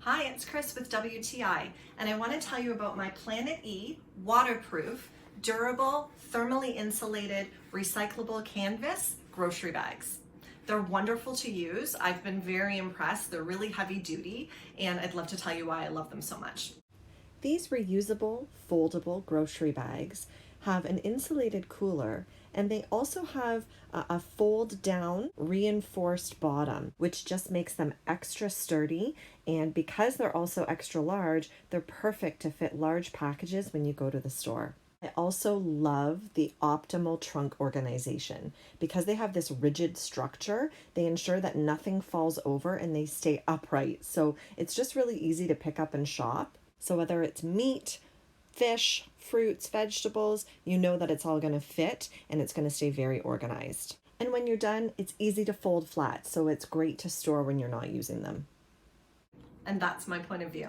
Hi, it's Chris with WTI, and I want to tell you about my Planet E waterproof, durable, thermally insulated, recyclable canvas grocery bags. They're wonderful to use. I've been very impressed. They're really heavy duty, and I'd love to tell you why I love them so much. These reusable, foldable grocery bags have an insulated cooler, and they also have a fold down reinforced bottom, which just makes them extra sturdy. And because they're also extra large, they're perfect to fit large packages when you go to the store. I also love the optimal trunk organization. Because they have this rigid structure, they ensure that nothing falls over and they stay upright. So it's just really easy to pick up and shop. So whether it's meat, fish, fruits, vegetables, you know that it's all going to fit and it's going to stay very organized. And when you're done, it's easy to fold flat, so it's great to store when you're not using them. And that's my point of view.